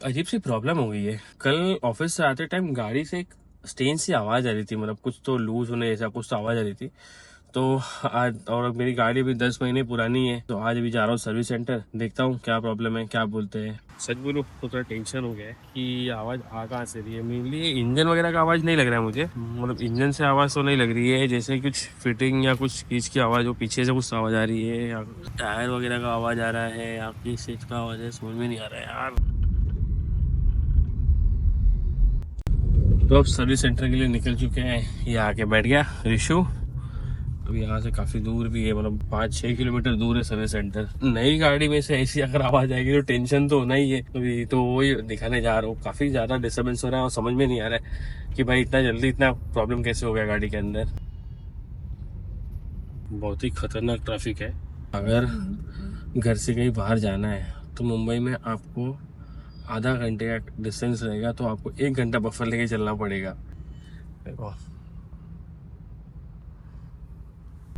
अजीब सी प्रॉब्लम हो गई है। कल ऑफिस से आते टाइम गाड़ी से एक स्ट्रेंज सी आवाज आ रही थी, मतलब कुछ तो लूज होने जैसा कुछ तो आवाज आ रही थी। तो आज, और मेरी गाड़ी भी 10 महीने पुरानी है, तो आज अभी जा रहा हूँ सर्विस सेंटर, देखता हूँ क्या प्रॉब्लम है, क्या बोलते हैं। सच बोलूँ तो थोड़ा टेंशन हो गया है कि आवाज आ कहाँ से रही है। मेनली इंजन वगैरह का आवाज नहीं लग रहा है मुझे, मतलब इंजन से आवाज तो नहीं लग रही है, जैसे कुछ फिटिंग या कुछ चीज की आवाज हो, पीछे से कुछ आवाज आ रही है, या टायर वगैरह का आवाज आ रहा है, या किस चीज का आवाज है, समझ में नहीं आ रहा है यार। तो अब सर्विस सेंटर के लिए निकल चुके हैं। ये आके बैठ गया ऋषु। तो यहाँ से काफी दूर भी है, मतलब 5-6 किलोमीटर दूर है सर्विस सेंटर। नई गाड़ी में से ऐसी अगर आवाज आएगी तो टेंशन तो होना ही है। तो वही दिखाने जा रहा हूँ। काफी ज्यादा डिस्टर्बेंस हो रहा है और समझ में नहीं आ रहा है कि भाई इतना जल्दी इतना प्रॉब्लम कैसे हो गया गाड़ी के अंदर। बहुत ही खतरनाक ट्रैफिक है। अगर घर से कहीं बाहर जाना है तो मुंबई में आपको आधा घंटे का डिस्टेंस रहेगा, तो आपको 1 घंटा बफर लेके चलना पड़ेगा। देखो,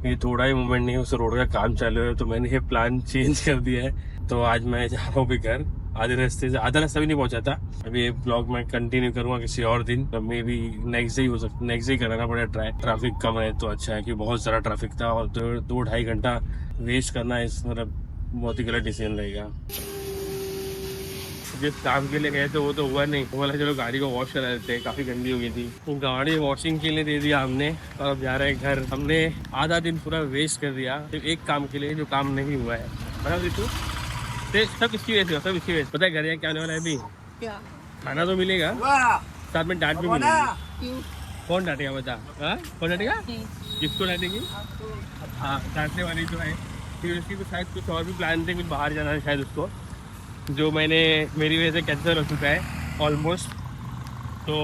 ये थोड़ा ही मूवमेंट नहीं है, उस रोड का काम चालू है, तो मैंने ये प्लान चेंज कर दिया है। तो आज मैं जा रहा हूँ भी घर। आधे रास्ते से, आधा रास्ता भी नहीं पहुंचा था। अभी ये ब्लॉग मैं कंटिन्यू करूंगा किसी और दिन, तो मे भी नेक्स्ट डे हो सकता, नेक्स्ट डे कराना पड़ेगा ट्राई। ट्रैफिक कम है तो अच्छा है, कि बहुत सारा ट्रैफिक था, और 2-2.5 घंटा वेस्ट करना इस मतलब बहुत ही गलत डिसीजन रहेगा। जिस काम के लिए गए थे वो तो हुआ नहीं। वो बोला चलो गाड़ी को वॉश करा देते हैं, काफी गंदी हो गई थी। तो गाड़ी वॉशिंग के लिए दे दिया हमने, और अब जा रहे हैं घर। हमने आधा दिन पूरा वेस्ट कर दिया सिर्फ एक काम के लिए जो काम नहीं हुआ है। बता ऋतु, सब इसकी वजह से, सब इसकी वजह से। पता है घर क्या होने वाला है अभी? क्या खाना तो मिलेगा, साथ में डांट भी मिलेगी। कौन डांटेगा बता? कौन डांटेगा? किसको डांटेगी? हाँ, डांटने वाली तो है। फिर उसकी तो शायद कुछ और भी प्लान थे, कुछ बाहर जाना है शायद उसको, जो मेरी वजह से कैंसिल हो चुका है ऑलमोस्ट। तो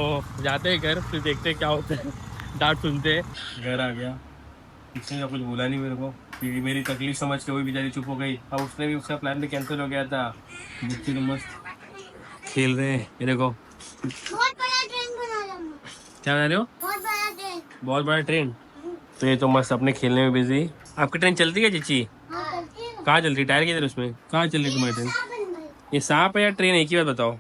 जाते हैं घर, फिर देखते हैं क्या होता है। डांट सुनते हैं। घर आ गया, किसी ने कुछ बोला नहीं मेरे को, क्योंकि मेरी तकलीफ समझ के वो बेचारी चुप हो गई। अब उसने भी, उसका प्लान भी कैंसिल हो गया था। बच्चे तो मस्त खेल रहे हैं, ये देखो। बहुत बड़ा ट्रेन बना रहा हूं। क्या बना रहे हो? बहुत बड़ा ट्रेन। बहुत बड़ा ट्रेन। तो ये तो मस्त अपने खेलने में बिजी। आपकी ट्रेन चलती है चीची? कहाँ चल रही? टायर किधर उसमें? कहाँ चल रही तुम्हारी ट्रेन? ये सांप है या ट्रेन, एक ही बात बताओ।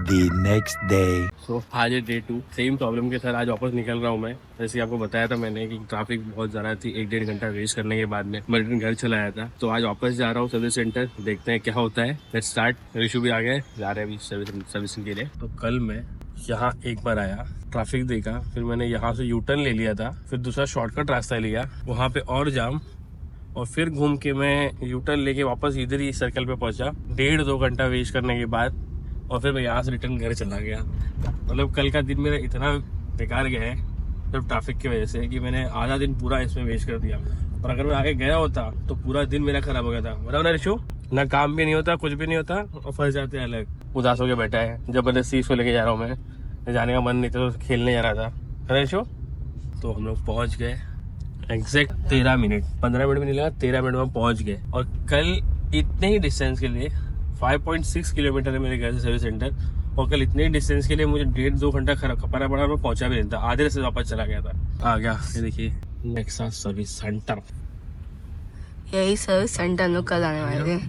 The next day. So, आज है डे 2। सेम प्रॉब्लम के साथ आज वापस निकल रहा हूँ मैं। जैसे आपको बताया था मैंने कि ट्रैफिक बहुत ज़्यादा थी, 1-1.5 घंटा वेस्ट करने के बाद में मैं रिटर्न घर चला आया था। तो आज वापस जा रहा हूँ सर्विस सेंटर, देखते हैं क्या होता है। Let's start. ऋषु भी आ गए, जा रहे हैं अभी सर्विसिंग के लिए। तो कल मैं यहाँ एक बार आया, ट्रैफिक देखा, फिर मैंने यहाँ से यू टर्न ले लिया था, फिर दूसरा शॉर्टकट रास्ता लिया, वहाँ पे और जाम, और फिर घूम के मैं यू टर्न लेके वापस इधर ही सर्कल पे पहुंचा। 1.5-2 घंटा वेस्ट करने के बाद, और फिर मैं यहाँ से रिटर्न घर चला गया। मतलब कल का दिन मेरा इतना बेकार गया है सिर्फ ट्रैफिक की वजह से, कि मैंने आधा दिन पूरा इसमें वेस्ट कर दिया। और अगर मैं आगे गया होता तो पूरा दिन मेरा खराब हो गया था। बताओ ना ऋषु, ना काम भी नहीं होता, कुछ भी नहीं होता, और फंस जाते हैं अलग। उदास होकर बैठा है, जबरदस्ती इसको लेके जा रहा हूँ मैं, जाने का मन नहीं था, तो खेलने जा रहा था, है ना ऋषु? तो हम लोग पहुँच गए एग्जैक्ट 13 मिनट, 15 मिनट भी नहीं लगा, 13 मिनट में पहुंच गए। और कल इतने ही डिस्टेंस के लिए 5.6 किलोमीटर है मेरे घर से सर्विस सेंटर, और कल इतने ही डिस्टेंस के लिए मुझे 1.5-2 घंटा खपाना पड़ा, मैं पहुंचा भी नहीं था, आधे से वापस चला गया था। आ गया, ये देखिए नेक्सा सर्विस सेंटर। यही सर्विस सेंटर लोग कल आने वाले थे।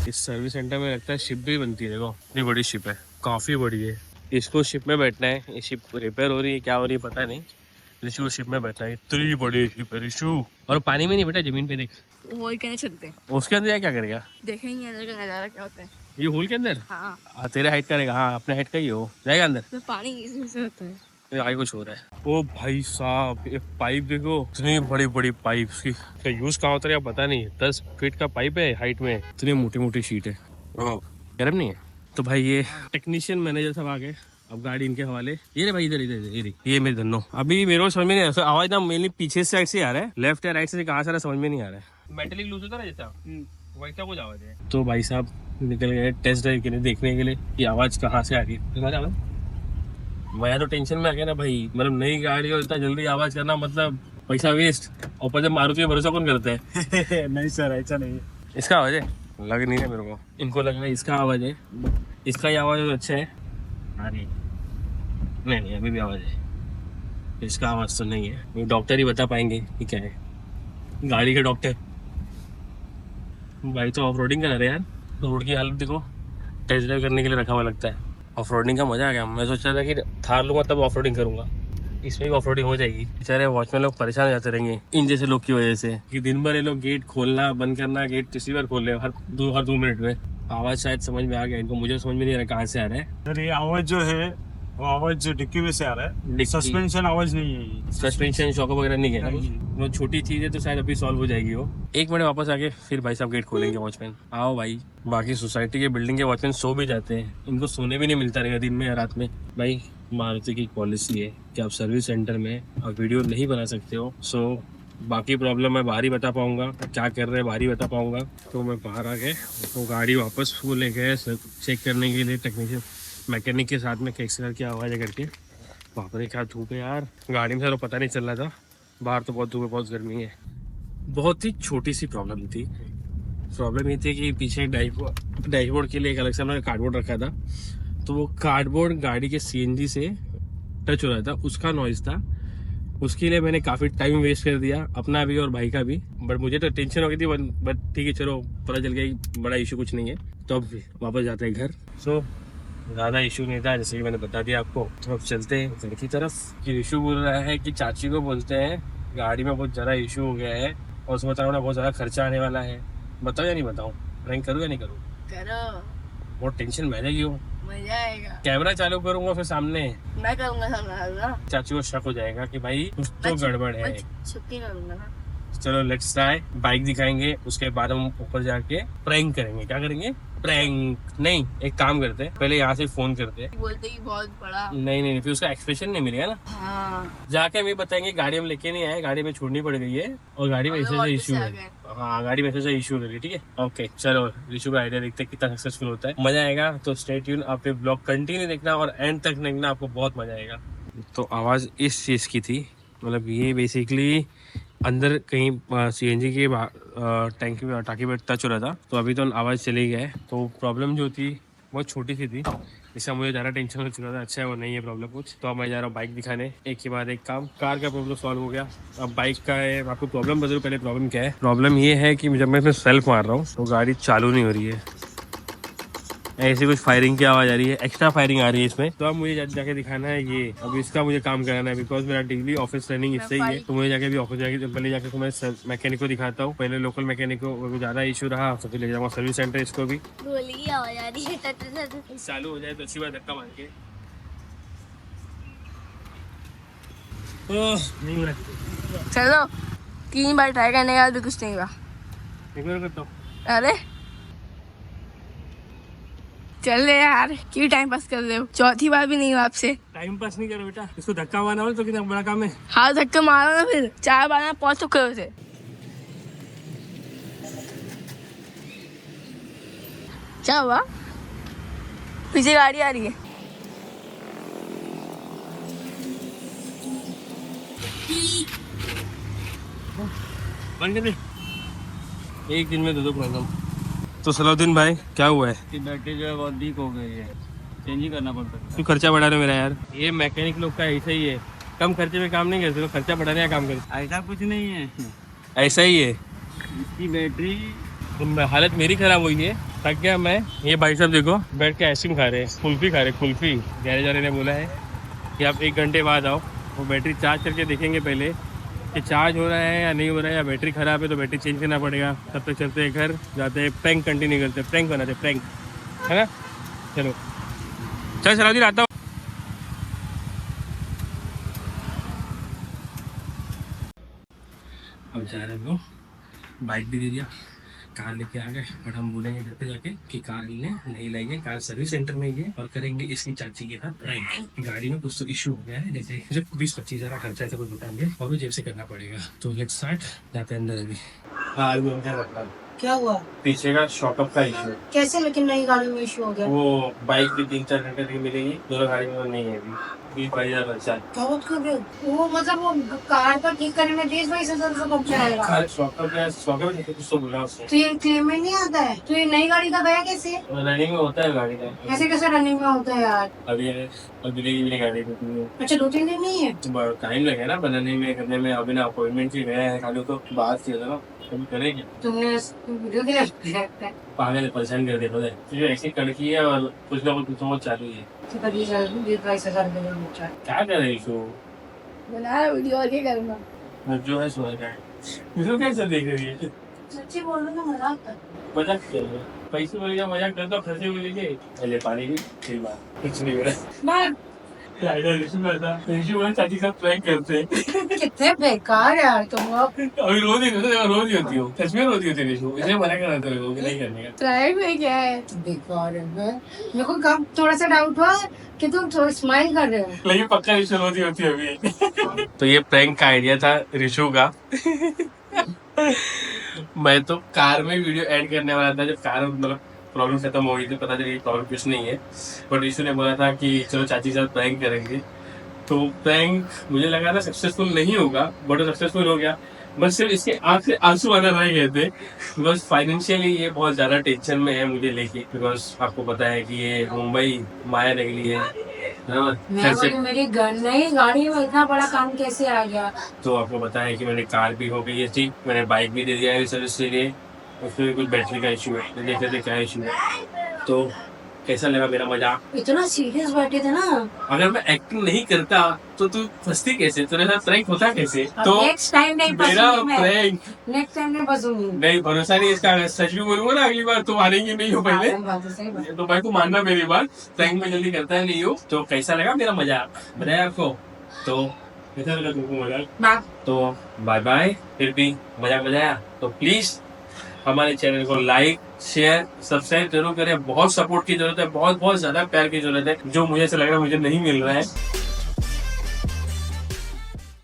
इस सर्विस सेंटर में लगता है शिप भी बनती है। देखो इतनी बड़ी शिप है, काफी बड़ी है। इसको शिप में बैठना है, ये शिप रिपेयर हो रही है, क्या हो रही है पता नहीं। ऋषु शिप में बैठना है, इतनी बड़ी शिप है ऋषु। और पानी में नहीं बेटा, जमीन पे देख। होल के अंदर चलते हैं, उसके अंदर क्या करेगा? देखेंगे अंदर का नजारा क्या होता है। ये होल के अंदर? हाँ। तेरे हाइट करेगा? हाँ, अपने हाइट का ही हो, जाएगा अंदर। तो पानी इसमें से होता है। आगे कुछ हो रहा है। ओ भाई साहब, ये पाइप देखो, इतनी बड़ी बड़ी पाइप। इसका यूज कहाँ होता है पता नहीं। 10 फीट का पाइप है हाइट में, इतनी मोटी मोटी शीट है। गर्म नहीं है? तो भाई ये टेक्नीशियन मैनेजर सब आ गए, अब गाड़ी इनके हवाले। ये रे भाई, इधर इधर ये मेरे धन्नो। अभी मेरे को समझ में नहीं आ रहा, आवाज ना मेनली पीछे साइड से आ रहा है, लेफ्ट या राइट से कहाँ से आ रहा समझ में नहीं आ रहा है। मेटलिक लूज होता है ना जैसा, वैसा कुछ आवाज है। तो भाई साहब निकल गए टेस्ट ड्राइव के लिए, देखने के लिए कि आवाज कहाँ से आ रही है। मैं तो टेंशन में आ गया ना भाई, मतलब नई गाड़ी और इतना जल्दी आवाज करना मतलब पैसा वेस्ट, और पर जब मारुति में भरोसा कौन करता है। नहीं सर, ऐसा नहीं है। इसका आवाज है, लग नहीं है मेरे को, इनको लग रहा है इसका आवाज है। इसका ही आवाज अच्छा है। अरे नहीं, अभी भी आवाज है। इसका आवाज़ तो नहीं है, ये डॉक्टर ही बता पाएंगे कि क्या है। गाड़ी के डॉक्टर भाई तो ऑफ रोडिंग करा रहे यार। रोड की हालत देखो, टेस्ट ड्राइव करने के लिए रखा हुआ लगता है। ऑफ रोडिंग का मजा आ गया। मैं सोच रहा था कि थार लूँगा तब ऑफ रोडिंग करूँगा, इसमें भी ऑफ रोडिंग हो जाएगी। बेचारे वॉचमैन लोग परेशान हो जाते रहेंगे इन जैसे लोग की वजह से कि दिन भर ये लोग गेट खोलना बंद करना, गेट किसी बार खोल रहे हर दो मिनट में। आवाज़ शायद समझ में आ गया इनको, मुझे समझ में नहीं आ रहा कहाँ से आ रहा है। सर ये आवाज जो है वो आवाज डिक्की में से आ रहा है, सस्पेंशन आवाज नहीं है ये। सस्पेंशन शॉक वगैरह नहीं है ना, नहीं। वो छोटी चीज़ है तो शायद अभी सॉल्व हो जाएगी वो। एक मिनट वापस आके फिर भाई साहब गेट खोलेंगे वॉचमैन। आओ भाई, बाकी सोसाइटी के बिल्डिंग के वॉचमैन सो भी जाते हैं, इनको सोने भी नहीं मिलता रहेगा दिन में या रात में। भाई मारुति की पॉलिसी है कि आप सर्विस सेंटर में आप वीडियो नहीं बना सकते हो। सो बाकी प्रॉब्लम मैं बाहर ही बता पाऊंगा, क्या कर रहे हैं बाहर ही बता पाऊंगा। तो मैं बाहर आ गए, तो गाड़ी वापस वो ले गए चेक करने के लिए टेक्नीशियन मैकेनिक के साथ में, कैसे करके आवाज़ करके। वहाँ पर क्या धूप है यार, गाड़ी में तो पता नहीं चल रहा था, बाहर तो बहुत धूप है, बहुत गर्मी है। बहुत ही छोटी सी प्रॉब्लम थी। प्रॉब्लम ये थी कि पीछे डैशबोर्ड के लिए एक अलग से हमने कार्डबोर्ड रखा था, तो वो कार्डबोर्ड गाड़ी के सीएनजी से टच हो रहा था, उसका नॉइज़ था। उसके लिए मैंने काफ़ी टाइम वेस्ट कर दिया, अपना भी और भाई का भी। बट मुझे तो टेंशन हो गई थी, बट ठीक है चलो पता चल गया बड़ा इशू कुछ नहीं है। तो अब वापस जाते हैं घर। सो ज़्यादा इशू नहीं था, जैसे कि मैंने बता दिया आपको। तो अब चलते हैं घर की तरफ। कि इशू बोल रहा है कि चाची को बोलते हैं गाड़ी में बहुत ज़्यादा इशू हो गया है और उसमें बताओ ना बहुत ज़्यादा खर्चा आने वाला है। बताओ या नहीं बताऊँ, प्रैंक करूँ या नहीं करूँ? करो, बहुत टेंशन में जाएगी वो। मजा आएगा। कैमरा चालू करूँगा फिर सामने मैं करूँगा सामने, चाची को शक हो जाएगा कि भाई कुछ तो गड़बड़ है। छुट्टी करूँगा ना। चलो लेट्स ट्राई। बाइक दिखाएंगे, उसके बाद हम ऊपर जाके प्रैंक करेंगे। क्या करेंगे? प्रैंक नहीं, एक काम करते हैं, पहले यहाँ से फोन करते हैं। बोलते कि बहुत बड़ा। नहीं, फिर उसका एक्सप्रेशन नहीं मिलेगा ना। हाँ, जाके हमें बताएंगे गाड़ी हम लेके नहीं आए, गाड़ी में छोड़नी पड़ गई है और गाड़ी में ऐसे इशू है। हाँ, गाड़ी में ऐसे इशू हो गई, ठीक है। ओके चलो ऋषु का आइडिया देखते हैं कितना सक्सेसफुल होता है। मजा आएगा, तो स्टे ट्यून, आप ये ब्लॉग कंटिन्यू देखना और एंड तक देखना, आपको बहुत मजा आएगा। तो आवाज़ इस चीज़ की थी, मतलब ये बेसिकली अंदर कहीं सीएनजी के टैंकी में टाकी पर टच हो रहा था, तो अभी तो आवाज़ चली गया है। तो प्रॉब्लम जो थी बहुत छोटी सी थी, इसका मुझे ज़्यादा टेंशन हो चुका था। अच्छा है वो नहीं है प्रॉब्लम कुछ। तो अब मैं जा रहा हूँ बाइक दिखाने, एक के बाद एक काम। कार का प्रॉब्लम सॉल्व हो गया, अब बाइक का है। आपको प्रॉब्लम बता दूँ पहले प्रॉब्लम क्या है। प्रॉब्लम ये है कि जब मैं इसमें सेल्फ मार रहा हूँ तो गाड़ी चालू नहीं हो रही है, ऐसी कुछ फायरिंग की आवाज़ आ रही है, एक्स्ट्रा फायरिंग आ रही है इसमें। तो अब मुझे जाके दिखाना है ये, अब इसका मुझे काम कराना है, बिकॉज मेरा डेली ऑफिस रनिंग इससे ही है। तो मुझे जाके भी ऑफिस जाके पहले जाके तो मैं मैकेनिक को दिखाता हूँ, पहले लोकल मैकेनिक को, ज़्यादा इशू रहा तो फिर ले जाऊँगा सर्विस सेंटर। इसको भी गोली की आवाज आ रही है, चालू हो जाए तो अच्छी बात, धक्का मार के। नहीं हो रहा, चलो 3 बार ट्राई करने के बाद भी कुछ नहीं हुआ। एक बार करता हूँ। अरे चल रहे यार, क्यों टाइम पास कर रहे हो? चौथी बार भी नहीं हुआ आपसे। टाइम पास नहीं करो बेटा, इसको धक्का मारना हो तो कितना बड़ा काम है। हाँ धक्का मारो ना, फिर 4 बार में पहुंच चुके हो। क्या हुआ? पीछे गाड़ी आ रही है। बंद कर दे, एक दिन में दो प्रॉब्लम। तो सलाउद्दीन भाई क्या हुआ है? कि बैटरी जो है बहुत वीक हो गई है, चेंज ही करना पड़ता है। तू खर्चा बढ़ा रहे हो मेरा यार। ये मैकेनिक लोग का ऐसा ही है, कम खर्चे में काम नहीं करते, तो खर्चा बढ़ाने का काम करते। ऐसा कुछ नहीं है, ऐसा ही है, इसकी बैटरी हालत मेरी खराब हुई है, थक गया मैं। ये भाई साहब देखो बैठ के आइसक्रीम खा रहे हैं, कुल्फी खा रहे, कुल्फी। गैरेज वाले ने बोला है कि आप 1 घंटे बाद आओ, वो बैटरी चार्ज करके देखेंगे पहले कि चार्ज हो रहा है या नहीं हो रहा है, या बैटरी ख़राब है तो बैटरी चेंज करना पड़ेगा। तब तक चलते हैं घर, जाते हैं प्रैंक कंटिन्यू करते हैं, प्रैंक बनाते हैं, प्रैंक, है ना। चलो चल सलाउद्दीन आता हूँ। अब जा रहे हो, बाइक भी दे दिया, कार लेके आ गए। बट हम बोलेंगे घर पे जाके कि कार नहीं लाएंगे, कार सर्विस सेंटर में ही है और करेंगे इसकी चाची के साथ प्रैंक। गाड़ी में कुछ तो इशू हो गया है, जैसे 20-25 हज़ार खर्चा है, तो कुछ बताएंगे और भी जेब से करना पड़ेगा। तो लेट्स स्टार्ट, जाते हैं अंदर अभी। हाँ क्या हुआ? पीछे का शॉकअप का इशू। कैसे लेकिन नई गाड़ी में इशू हो गया? वो बाइक भी 3-4 घंटे की मिलेगी, दोनों गाड़ी में नहीं है अभी। 20-22 खर्चा है। क्या बात कर रहे हो? वो मतलब वो कार का ठीक करने में 20-22 हज़ार कब जाएगा? कार शॉकअप है कुछ तो बोला उसने। तो ये क्लेम में नहीं आता है? तो ये नई गाड़ी का गया कैसे? रनिंग में होता है गाड़ी का। कैसे कैसे रनिंग में होता है यार? अभी मिलेगी नहीं गाड़ी को। अच्छा 2-3 दिन नहीं है? टाइम लगेगा ना बनाने में करने में। अभी ना अपॉइंटमेंट ही गया है, खाली तो बात किया था ना, कभी करेंगे। तुमने वीडियो के लिए पागल परेशान कर दिया तुझे। ऐसी कड़की है और कुछ ना कुछ तो चालू ही है। 20-22 हज़ार का लोचा है। क्या कर रही तू? बना वीडियो और क्या करूँगा? जो है सो है। तू कैसे देख रही है? सच्ची बोल रहे हो मजाक कर? मजाक कर रही है? पैसे बोलेगा मजाक कर दो, खर्चे बोलेंगे पहले पानी की ठीक बात कुछ नहीं हो रहा। चाची सब प्रैंक करते हैं। कितने बेकार यार तुम लोग। अभी रोज ही होती हो, सच में रोज ही होती है। इसलिए मना कर रहा था लोगों को नहीं करने का। ट्राई में क्या है? बेकार है। मेरे को कब थोड़ा सा डाउट हुआ कि तुम थोड़ा स्माइल कर रहे हो। लेकिन पक्का रिशु रोज ही होती है अभी। तो ये प्रैंक का आइडिया था रिशु का। मैं तो कार में वीडियो ऐड करने वाला था, जब कार मतलब प्रॉब्लम खत्म हो गई थी, पता चली प्रॉब्लम कुछ नहीं है। बट रिशु ने बोला था कि चलो चाची साथ प्रैंक करेंगे, तो प्रैंक मुझे लगा था सक्सेसफुल नहीं होगा, बट सक्सेसफुल हो गया। बस सिर्फ इसके आंख से आंसू आना रह गए थे। बस फाइनेंशियली ये बहुत ज्यादा टेंशन में है मुझे लेके, बिकॉज आपको पता है कि ये मुंबई माया निकली है ना? मेरी नई गाड़ी में इतना बड़ा काम कैसे आ गया? तो आपको पता है कि मैंने कार भी हो गई है ठीक, मैंने बाइक भी दे दिया है सर्विस के लिए, उसमें कुछ बैटरी का इशू है, तो देखते थे क्या इशू है। तो कैसा लगा मेरा मजाक? इतना सीरियस बैठे थे ना। अगर मैं एक्टिंग नहीं करता तो तू फंसती कैसे, तेरे साथ प्रैंक होता कैसे? तो नेक्स्ट टाइम नहीं मेरा फंसूंगी मैं। प्रैंक नेक्स्ट टाइम नहीं फंसूंगी। नहीं, भरोसा नहीं इसका। अगर सच भी बोलूंगा ना अगली बार, तो मानेंगे नहीं हो पहले। सही बात। तो भाई तू मानना मेरी बात, प्रैंक में जल्दी करता है नहीं हो। तो कैसा लगा मेरा मजाक बताया आपको? तो कैसा लगा तुमको मजाक? तो बाय बाय। फिर भी मजाक आया तो प्लीज हमारे चैनल को लाइक शेयर सब्सक्राइब जरूर करें। बहुत सपोर्ट की जरूरत है, बहुत बहुत ज्यादा प्यार की जरूरत है, जो मुझे ऐसा लग रहा है मुझे नहीं मिल रहा है।